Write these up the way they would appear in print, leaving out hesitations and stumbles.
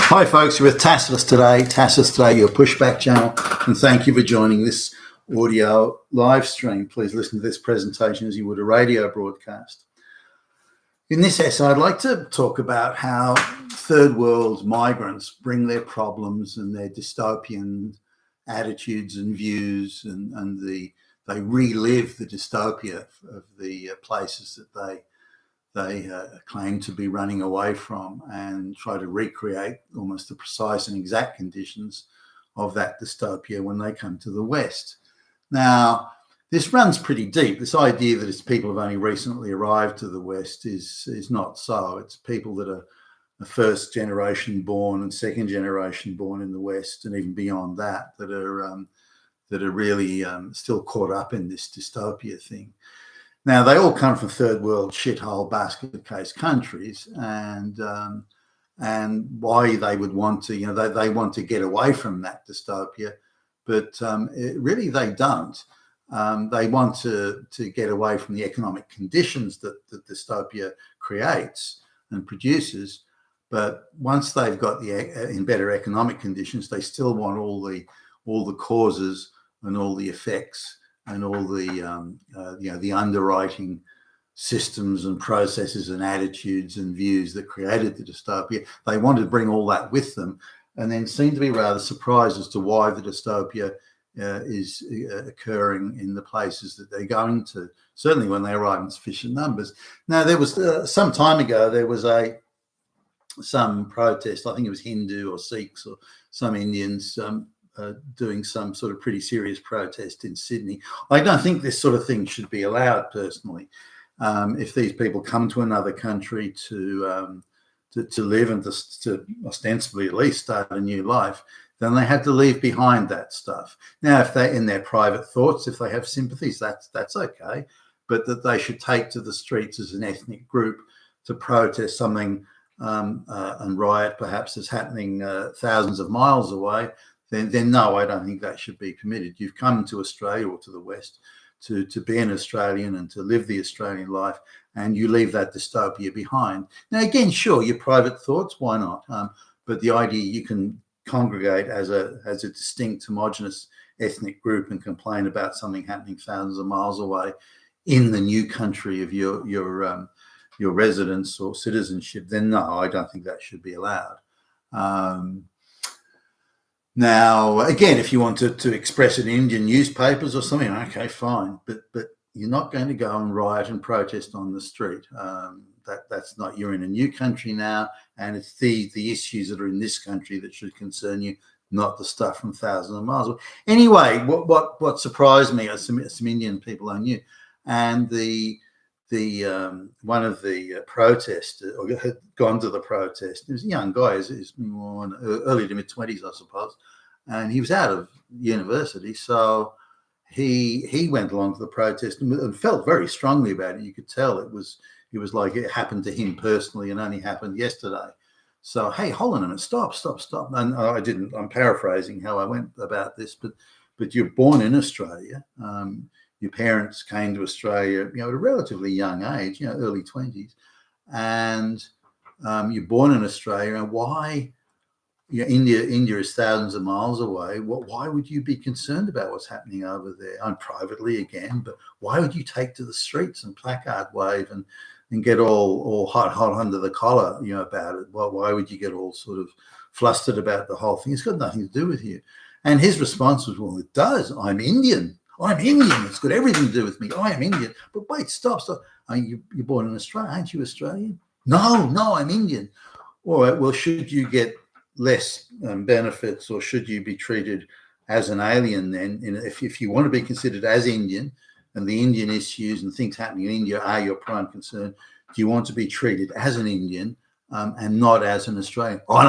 Hi folks, you're with Tacitus today, your pushback channel, and thank you for joining this audio live stream. Please listen to this presentation as you would a radio broadcast. In this essay, I'd like to talk about how third world migrants bring their problems and their dystopian attitudes and views, and they relive the dystopia of the places that they claim to be running away from, and try to recreate almost the precise and exact conditions of that dystopia when they come to the West. Now, this runs pretty deep. This idea that it's people who've only recently arrived to the West is not so. It's people that are the first generation born and second generation born in the West, and even beyond that are really still caught up in this dystopia thing. Now, they all come from third world shithole basket case countries, and why they would want to, they want to get away from that dystopia, but really they don't. They want to get away from the economic conditions that the dystopia creates and produces. But once they've got in better economic conditions, they still want all the causes and all the effects and all the underwriting systems and processes and attitudes and views that created the dystopia. They want to bring all that with them, and then seem to be rather surprised as to why the dystopia is occurring in the places that they're going to, certainly when they arrive in sufficient numbers. Now, there was some time ago, there was some protest, I think it was Hindu or Sikhs or some Indians doing some sort of pretty serious protest in Sydney. I don't think this sort of thing should be allowed, personally. If these people come to another country to live and to ostensibly at least start a new life, then they have to leave behind that stuff. Now, if they're in their private thoughts, if they have sympathies, that's okay, but that they should take to the streets as an ethnic group to protest something and riot perhaps that's happening thousands of miles away, then no, I don't think that should be permitted. You've come to Australia or to the West to be an Australian and to live the Australian life, and you leave that dystopia behind. Now, again, sure, your private thoughts, why not? But the idea you can congregate as a distinct, homogenous ethnic group and complain about something happening thousands of miles away in the new country of your residence or citizenship, then no, I don't think that should be allowed. Now, again, if you want to express it in Indian newspapers or something, okay, fine, but you're not going to go and riot and protest on the street. That's not. You're in a new country now, and it's the issues that are in this country that should concern you, not the stuff from thousands of miles away. Anyway, what surprised me are some Indian people I knew, and one of the protesters, or had gone to the protest. He was a young guy, he's more early to mid-20s, I suppose, and he was out of university, so he went along to the protest and felt very strongly about it. You could tell it was like it happened to him personally and only happened yesterday. So, hey, hold on a minute, stop. And I'm paraphrasing how I went about this, but you're born in Australia. Your parents came to Australia, at a relatively young age, early 20s, and you're born in Australia. And why? India is thousands of miles away. Why would you be concerned about what's happening over there? And privately again, but why would you take to the streets and placard wave and get all hot under the collar, about it? Well, why would you get all sort of flustered about the whole thing? It's got nothing to do with you. And his response was, well, it does. I'm Indian. It's got everything to do with me. I am Indian. But wait, stop. You're born in Australia. Aren't you Australian? No, I'm Indian. All right, well, should you get less benefits, or should you be treated as an alien then? If you want to be considered as Indian, and the Indian issues and things happening in India are your prime concern, do you want to be treated as an Indian and not as an Australian? Oh,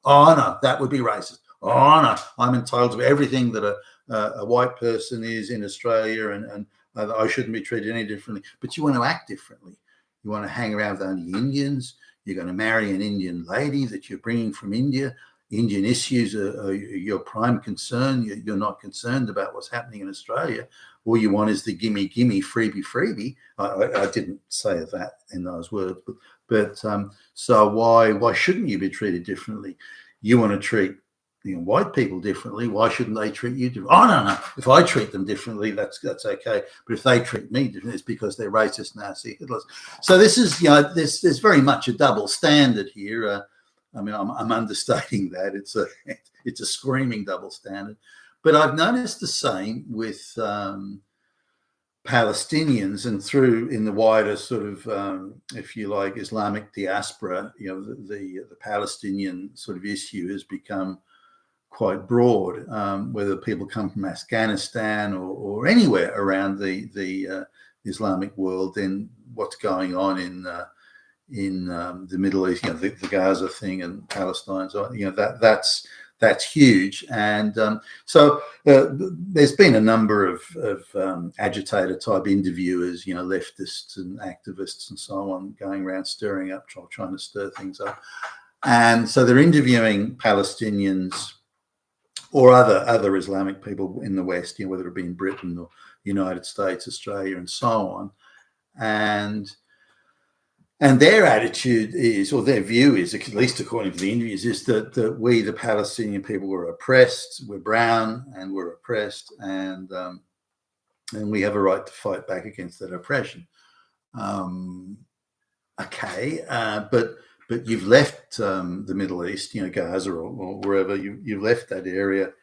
no, that would be racist. Oh, no, I'm entitled to everything that a white person is in Australia, and I shouldn't be treated any differently. But you want to act differently. You want to hang around with only Indians. You're going to marry an Indian lady that you're bringing from India. Indian issues are your prime concern. You're not concerned about what's happening in Australia. All you want is the gimme, freebie. I didn't say that in those words, but so why shouldn't you be treated differently? You want to treat white people differently. Why shouldn't they treat you differently? Oh, no. If I treat them differently, that's okay. But if they treat me differently, it's because they're racist, nasty Hitlers. So this is, there's very much a double standard here. I mean, I'm understating that. It's a screaming double standard. But I've noticed the same with Palestinians, and through in the wider sort of, if you like, Islamic diaspora, the Palestinian sort of issue has become quite broad, whether people come from Afghanistan or anywhere around the Islamic world. Then what's going on in the Middle East, the Gaza thing and Palestine, so that's huge. And so there's been a number of agitator type interviewers, leftists and activists and so on, going around stirring up, trying to stir things up. And so they're interviewing Palestinians or other Islamic people in the West, whether it be in Britain or United States, Australia, and so on. And their attitude is, or their view is, at least according to the interviews, is that we, the Palestinian people, were oppressed. We're brown and we're oppressed, and we have a right to fight back against that oppression. But you've left the Middle East, Gaza or wherever. You've left that area,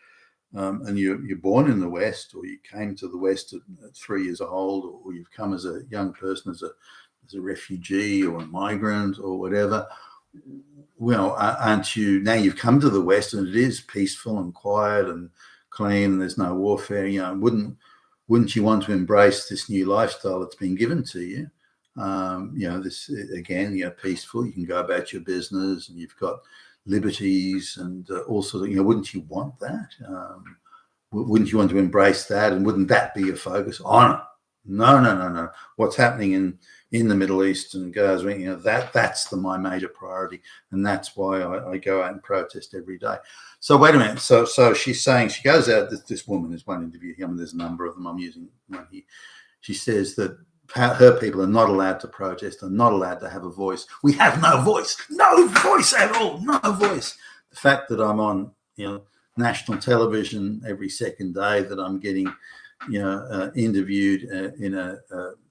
and you're born in the West, or you came to the West at 3 years old, or you've come as a young person, as a refugee or a migrant or whatever. Well, aren't you, now you've come to the West and it is peaceful and quiet and clean and there's no warfare, wouldn't you want to embrace this new lifestyle that's been given to you? This, again, peaceful, you can go about your business and you've got liberties and also, wouldn't you want that? Wouldn't you want to embrace that? And wouldn't that be your focus? Oh, no. What's happening in the Middle East and Gaza, that's my major priority, and that's why I go out and protest every day. So wait a minute. So she's saying, she goes out. This woman is one interview. There's a number of them. I'm using one here. She says that her people are not allowed to protest, are not allowed to have a voice. We have no voice at all, no voice. The fact that I'm on national television every second day, that I'm getting interviewed in a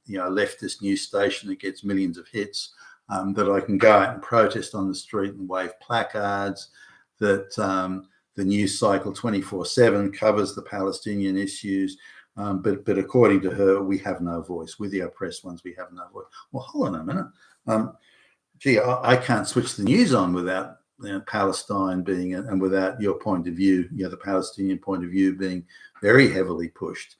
leftist news station that gets millions of hits, that I can go out and protest on the street and wave placards, that the news cycle 24/7 covers the Palestinian issues, but according to her, we have no voice. We're the oppressed ones, we have no voice. Well, hold on a minute. I can't switch the news on without Palestine being, and without your point of view, the Palestinian point of view being very heavily pushed.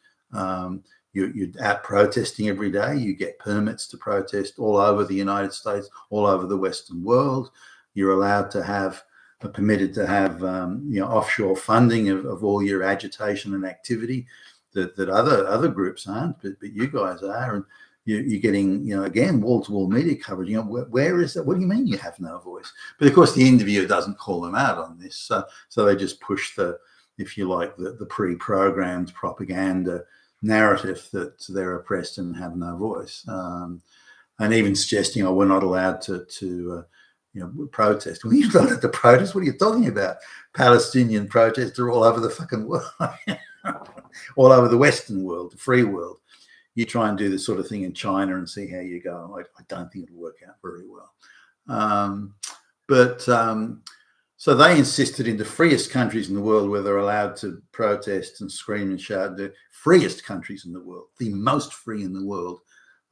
You're out protesting every day. You get permits to protest all over the United States, all over the Western world. You're allowed to have, permitted to have, offshore funding of all your agitation and activity that other groups aren't, but you guys are, and you're getting, again, wall-to-wall media coverage. Where is that? What do you mean you have no voice? But of course, the interviewer doesn't call them out on this, so they just push the, if you like, the pre-programmed propaganda narrative that they're oppressed and have no voice, and even suggesting, we're not allowed to protest. Well, you're not allowed to protest. What are you talking about? Palestinian protests are all over the fucking world, all over the Western world, the free world. You try and do this sort of thing in China and see how you go. I don't think it'll work out very well. So they insisted in the freest countries in the world where they're allowed to protest and scream and shout, the freest countries in the world, the most free in the world,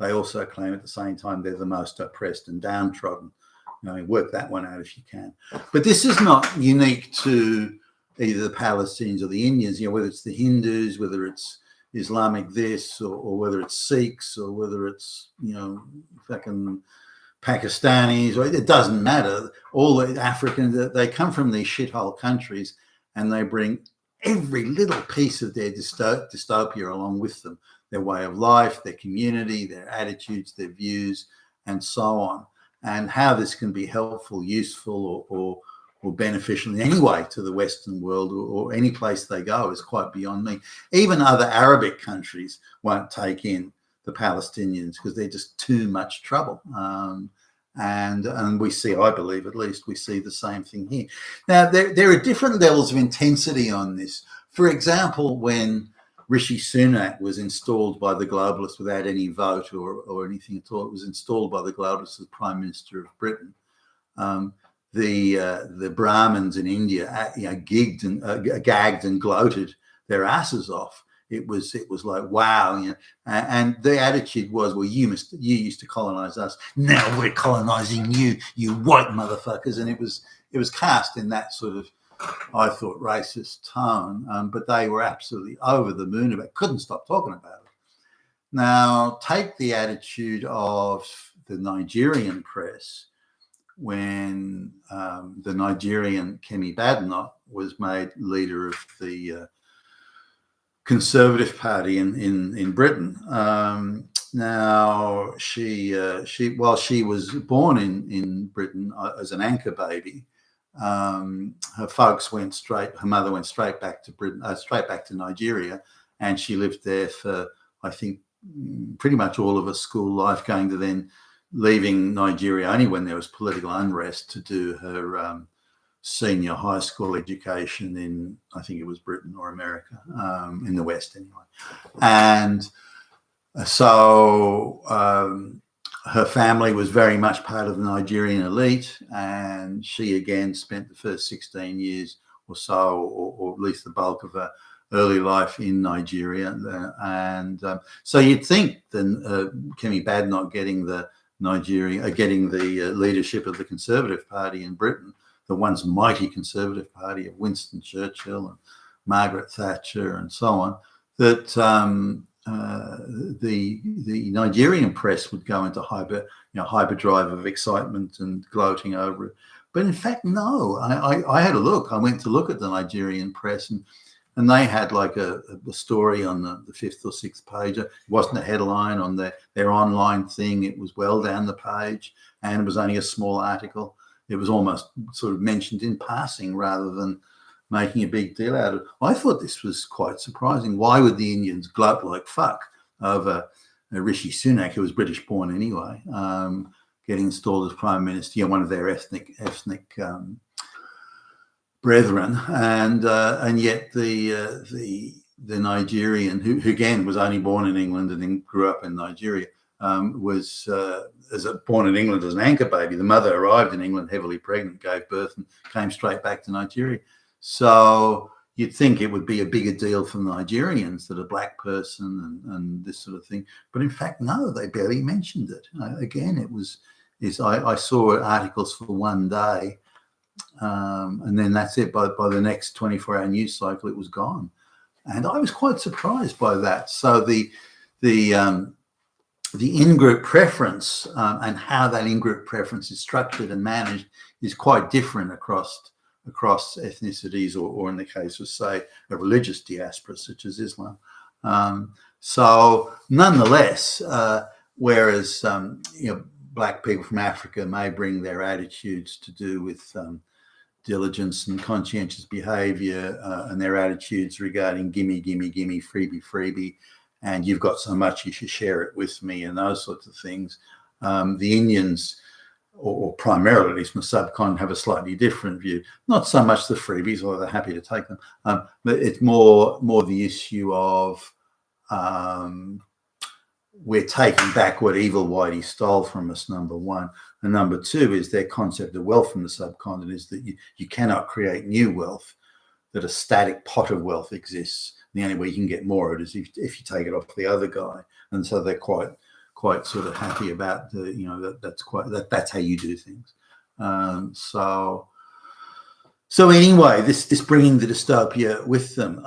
they also claim at the same time they're the most oppressed and downtrodden. Work that one out if you can. But this is not unique to either the Palestinians or the Indians, whether it's the Hindus, whether it's Islamic this, or whether it's Sikhs, or whether it's, fucking Pakistanis, or it doesn't matter. All the Africans, they come from these shithole countries and they bring every little piece of their dystopia along with them, their way of life, their community, their attitudes, their views, and so on. And how this can be helpful, useful, or beneficial in any way to the Western world or any place they go is quite beyond me. Even other Arabic countries won't take in the Palestinians because they're just too much trouble. And we see, I believe at least, we see the same thing here. Now, there are different levels of intensity on this. For example, when Rishi Sunak was installed by the globalists without any vote or anything at all, it was installed by the globalists as Prime Minister of Britain. The Brahmins in India, gagged and gloated their asses off. It was like, wow, and the attitude was, well, you used to colonize us, now we're colonizing you, you white motherfuckers, and it was cast in that sort of, I thought, racist tone, but they were absolutely over the moon about it, couldn't stop talking about it. Now, take the attitude of the Nigerian press when the Nigerian Kemi Badenoch was made leader of the Conservative Party in Britain. Now, while she was born in Britain as an anchor baby, her mother went straight back to Britain, straight back to Nigeria, and she lived there for, I think, pretty much all of her school life, going to then leaving Nigeria only when there was political unrest to do her senior high school education in, I think it was Britain or America, in the West anyway. And so her family was very much part of the Nigerian elite, and she again spent the first 16 years or so, or at least the bulk of her early life in Nigeria. And so you'd think that Kemi Badenoch getting the leadership of the Conservative Party in Britain, the once mighty Conservative Party of Winston Churchill and Margaret Thatcher and so on, that the Nigerian press would go into hyperdrive of excitement and gloating over it. But in fact, no. I had a look. I went to look at the Nigerian press, and they had like a story on the fifth or sixth page. It wasn't a headline on their online thing. It was well down the page, and it was only a small article. It was almost sort of mentioned in passing rather than making a big deal out of it. I thought this was quite surprising. Why would the Indians gloat like fuck over Rishi Sunak, who was British born anyway, getting installed as Prime Minister, one of their ethnic brethren, and yet the Nigerian, who again was only born in England and then grew up in Nigeria, was born in England as an anchor baby. The mother arrived in England heavily pregnant, gave birth, and came straight back to Nigeria. So you'd think it would be a bigger deal for Nigerians that a black person and this sort of thing, but in fact, no, they barely mentioned it. Again, I saw articles for one day. And then that's it. By the next 24-hour news cycle, it was gone, and I was quite surprised by that. So the in-group preference and how that in-group preference is structured and managed is quite different across ethnicities, or in the case of, say, a religious diaspora such as Islam. So nonetheless, whereas black people from Africa may bring their attitudes to do with diligence and conscientious behaviour, and their attitudes regarding gimme, freebie, and you've got so much, you should share it with me, and those sorts of things. The Indians, or primarily at least from the subcontinent, have a slightly different view. Not so much the freebies, although they're happy to take them, but it's more the issue of we're taking back what evil Whitey stole from us, number one. And number two is their concept of wealth from the subcontinent is that you cannot create new wealth, that a static pot of wealth exists. The only way you can get more of it is if you take it off the other guy. And so they're quite sort of happy about that's how you do things. So anyway, this bringing the dystopia with them.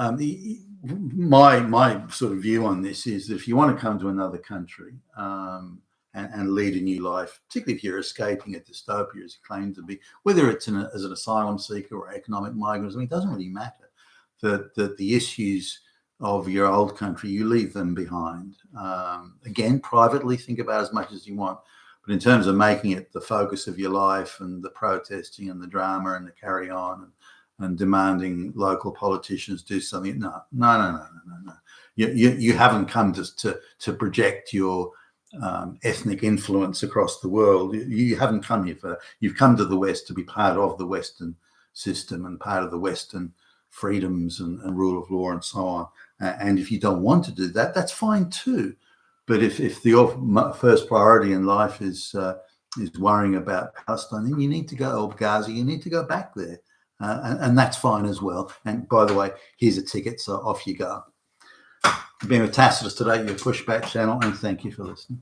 My sort of view on this is that if you want to come to another country and lead a new life, particularly if you're escaping a dystopia as you claim to be, whether it's as an asylum seeker or economic migrant, it doesn't really matter. That the issues of your old country, you leave them behind. Again, privately, think about as much as you want. But in terms of making it the focus of your life and the protesting and the drama and the carry on and demanding local politicians do something, no. You haven't come to project your ethnic influence across the world. You haven't come here for, you've come to the West to be part of the Western system and part of the Western freedoms and rule of law and so on. And if you don't want to do that, that's fine too. But if the first priority in life is worrying about Palestine, then you need to go, or Gaza, you need to go back there. And that's fine as well. And by the way, here's a ticket, so off you go. You've been with Tacitus today, your Pushback channel, and thank you for listening.